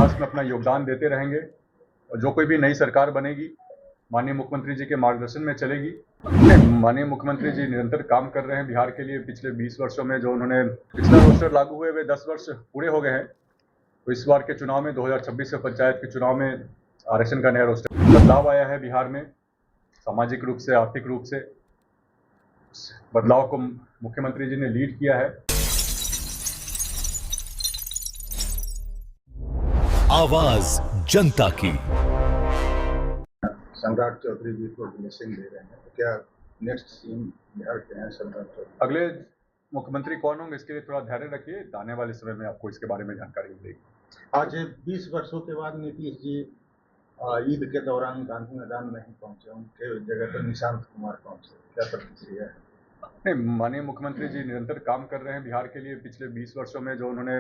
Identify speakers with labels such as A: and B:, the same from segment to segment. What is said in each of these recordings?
A: विकास में अपना योगदान देते रहेंगे और जो कोई भी नई सरकार बनेगी माननीय मुख्यमंत्री जी के मार्गदर्शन में चलेगी। माननीय मुख्यमंत्री जी निरंतर काम कर रहे हैं बिहार के लिए। पिछले 20 वर्षों में जो उन्होंने पिछला रोस्टर लागू हुए हुए 10 वर्ष पूरे हो गए हैं, तो इस बार के चुनाव में 2026 के पंचायत के चुनाव में आरक्षण का नया रोस्टर बदलाव आया है बिहार में, सामाजिक रूप से, आर्थिक रूप से। बदलाव को मुख्यमंत्री जी ने लीड किया है।
B: आवाज जनता की।
C: सम्राट चौधरी जी को ब्लेसिंग दे रहे हैं, तो क्या नेक्स्ट सीएम बिहार के हैं सम्राट चौधरी?
A: अगले मुख्यमंत्री कौन होंगे इसके लिए थोड़ा धैर्य रखिए, आने वाले समय में आपको इसके बारे में जानकारी मिलेगी।
C: आज 20 वर्षों के बाद नीतीश जी ईद के दौरान गांधी मैदान नहीं पहुंचे, उनके जगह पर निशांत कुमार पहुंचे, क्या प्रतिक्रिया है?
A: नहीं, माननीय मुख्यमंत्री जी निरंतर काम कर रहे हैं बिहार के लिए। पिछले 20 वर्षों में जो उन्होंने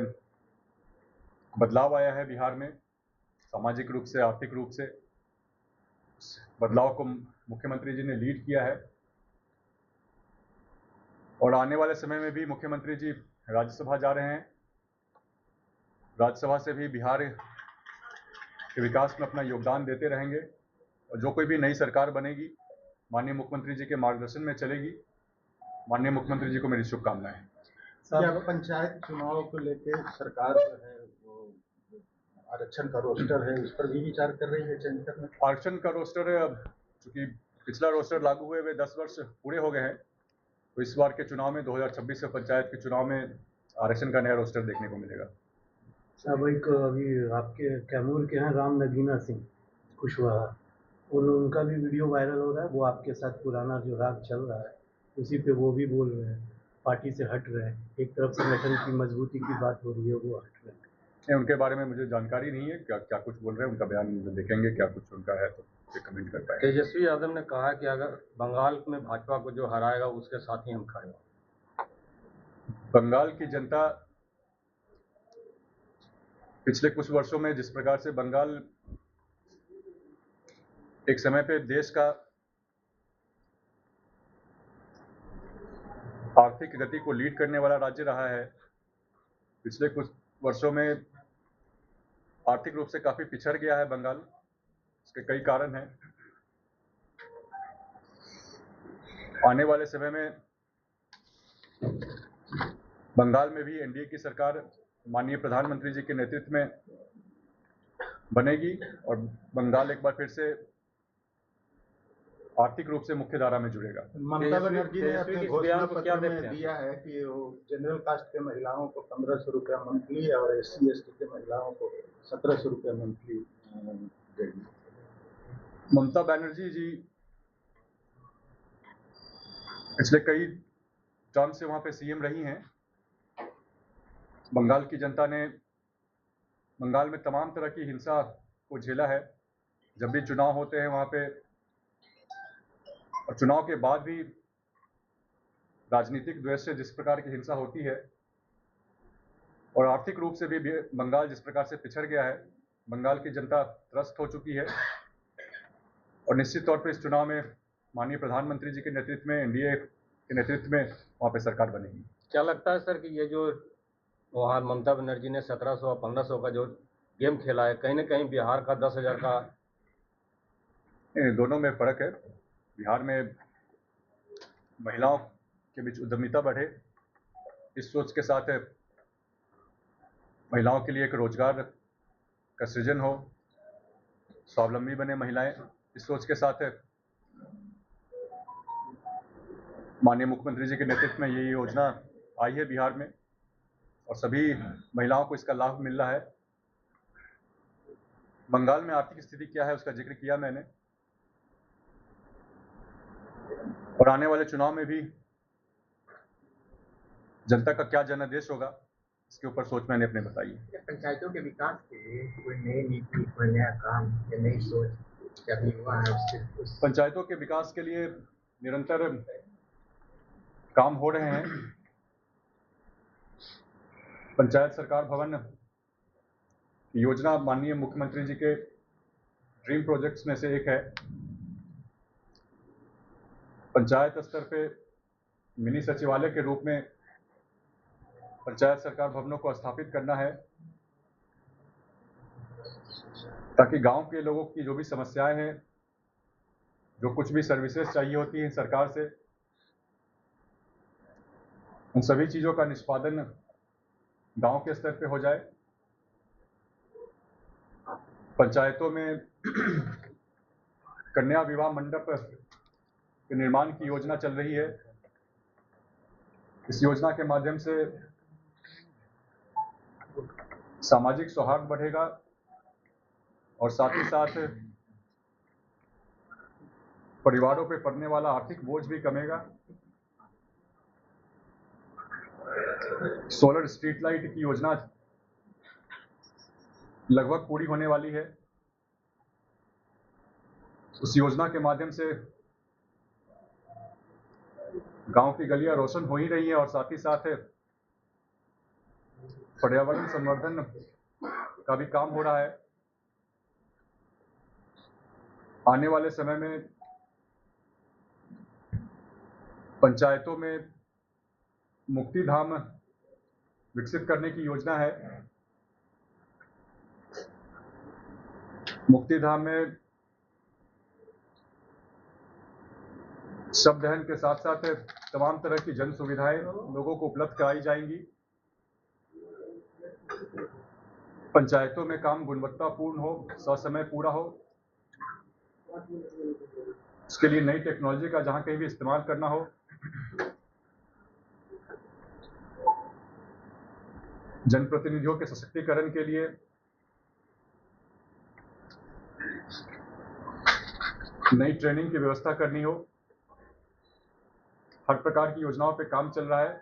A: बदलाव आया है बिहार में, सामाजिक रूप से, आर्थिक रूप से। बदलाव को मुख्यमंत्री जी ने लीड किया है और आने वाले समय में भी मुख्यमंत्री जी राज्यसभा जा रहे हैं। राज्यसभा से भी बिहार के विकास में अपना योगदान देते रहेंगे और जो कोई भी नई सरकार बनेगी माननीय मुख्यमंत्री जी के मार्गदर्शन में चलेगी। माननीय मुख्यमंत्री जी को मेरी शुभकामनाएं।
C: क्या पंचायत चुनाव को लेकर सरकार जो है वो आरक्षण का रोस्टर है, उस पर भी विचार कर रही है चेंज करने?
A: आरक्षण का रोस्टर चूंकि पिछला रोस्टर लागू हुए हुए 10 वर्ष पूरे हो गए हैं, तो इस बार के चुनाव में 2026 के पंचायत के चुनाव में आरक्षण का नया रोस्टर देखने को मिलेगा।
D: अब एक अभी आपके कैमूर के हैं राम नगीना सिंह कुशवाहा, उनका भी वीडियो वायरल हो रहा है। वो आपके साथ पुराना जो राग चल रहा है उसी पे वो भी बोल रहे हैं, पार्टी से हट रहे हैं। एक तरफ संगठन की मजबूती की बात हो रही है, वो हट रहे हैं।
A: उनके बारे में मुझे जानकारी नहीं है, क्या कुछ बोल रहे हैं, उनका बयान देखेंगे, क्या कुछ उनका है तो कमेंट कर पाएंगे।
E: तेजस्वी यादव ने कहा कि अगर बंगाल में भाजपा को जो हराएगा उसके साथ ही हम खड़े हैं।
A: बंगाल की जनता पिछले कुछ वर्षों में जिस प्रकार से बंगाल एक समय पे देश का आर्थिक गति को लीड करने वाला राज्य रहा है, पिछले कुछ वर्षों में आर्थिक रूप से काफी पिछड़ गया है बंगाल। इसके कई कारण हैं। आने वाले समय में बंगाल में भी एनडीए की सरकार माननीय प्रधानमंत्री जी के नेतृत्व में बनेगी और बंगाल एक बार फिर से आर्थिक रूप से मुख्य धारा में जुड़ेगा।
C: ममता बनर्जी ने अपने घोषणा पत्र में दिया है कि वो जनरल कास्ट के महिलाओं को 1500 रुपया मंथली और SC/ST के महिलाओं को 1700 रुपया मंथली देगी।
A: ममता बनर्जी जी पिछले कई टर्म से वहां पे सीएम रही हैं। बंगाल की जनता ने बंगाल में तमाम तरह की हिंसा को झेला है। जब भी चुनाव होते हैं वहां पे और चुनाव के बाद भी राजनीतिक द्वेष से जिस प्रकार की हिंसा होती है और आर्थिक रूप से भी बंगाल जिस प्रकार से पिछड़ गया है, बंगाल की जनता त्रस्त हो चुकी है और निश्चित तौर पर इस चुनाव में माननीय प्रधानमंत्री जी के नेतृत्व में, एनडीए के नेतृत्व में वहां पे सरकार बनेगी। क्या लगता है सर कि ये जो वहाँ ममता बनर्जी ने 1700 और 1500 का जो गेम खेला है, कहीं ना कहीं बिहार का 10,000 का दोनों में फर्क है। बिहार में महिलाओं के बीच उद्यमिता बढ़े, इस सोच के साथ महिलाओं के लिए एक रोजगार का सृजन हो, स्वावलंबी बने महिलाएं, इस सोच के साथ माननीय मुख्यमंत्री जी के नेतृत्व में ये योजना आई है बिहार में और सभी महिलाओं को इसका लाभ मिल रहा है। बंगाल में आर्थिक स्थिति क्या है उसका जिक्र किया मैंने और आने वाले चुनाव में भी जनता का क्या जनादेश होगा इसके ऊपर सोच मैंने अपने बताई है।
F: पंचायतों के विकास के लिए कोई नई नीति, कोई नया काम या नई सोच क्या भी हुआ है?
A: पंचायतों के विकास के लिए निरंतर काम हो रहे हैं। पंचायत सरकार भवन योजना माननीय मुख्यमंत्री जी के ड्रीम प्रोजेक्ट्स में से एक है। पंचायत स्तर पे मिनी सचिवालय के रूप में पंचायत सरकार भवनों को स्थापित करना है ताकि गांव के लोगों की जो भी समस्याएं हैं, जो कुछ भी सर्विसेज चाहिए होती हैं सरकार से, उन सभी चीज़ों का निष्पादन गांव के स्तर पे हो जाए। पंचायतों में कन्या विवाह मंडप के निर्माण की योजना चल रही है। इस योजना के माध्यम से सामाजिक सौहार्द बढ़ेगा और साथ ही साथ परिवारों पे पड़ने वाला आर्थिक बोझ भी कमेगा। सोलर स्ट्रीट लाइट की योजना लगभग पूरी होने वाली है। उस योजना के माध्यम से गांव की गलियां रोशन हो ही रही हैं और साथ ही साथ पर्यावरण संवर्धन का भी काम हो रहा है। आने वाले समय में पंचायतों में मुक्ति धाम विकसित करने की योजना है। मुक्ति धाम में शव दहन के साथ साथ तमाम तरह की जन सुविधाएं लोगों को उपलब्ध कराई जाएंगी। पंचायतों में काम गुणवत्तापूर्ण हो, ससमय पूरा हो, इसके लिए नई टेक्नोलॉजी का जहां कहीं भी इस्तेमाल करना हो, जनप्रतिनिधियों के सशक्तिकरण के लिए नई ट्रेनिंग की व्यवस्था करनी हो, हर प्रकार की योजनाओं पे काम चल रहा है।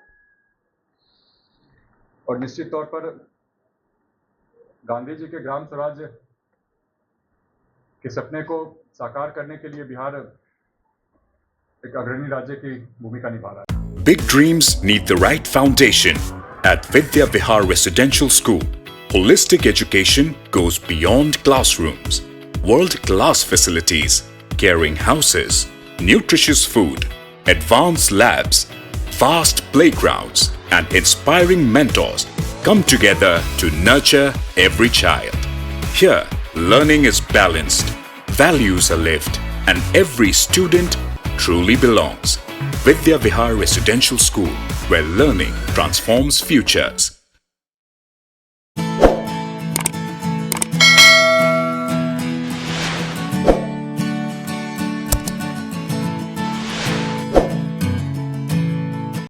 A: और निश्चित तौर पर गांधी जी के ग्राम स्वराज के सपने को साकार करने के लिए बिहार एक अग्रणी राज्य की भूमिका निभा रहा है।
B: Big dreams need the right foundation. At Vidya Vihar Residential School, holistic education goes beyond classrooms. World-class facilities, caring houses, nutritious food, advanced labs, vast playgrounds, and inspiring mentors come together to nurture every child. Here, learning is balanced, values are lived, and every student truly belongs. Vidya Vihar Residential School, where learning transforms futures.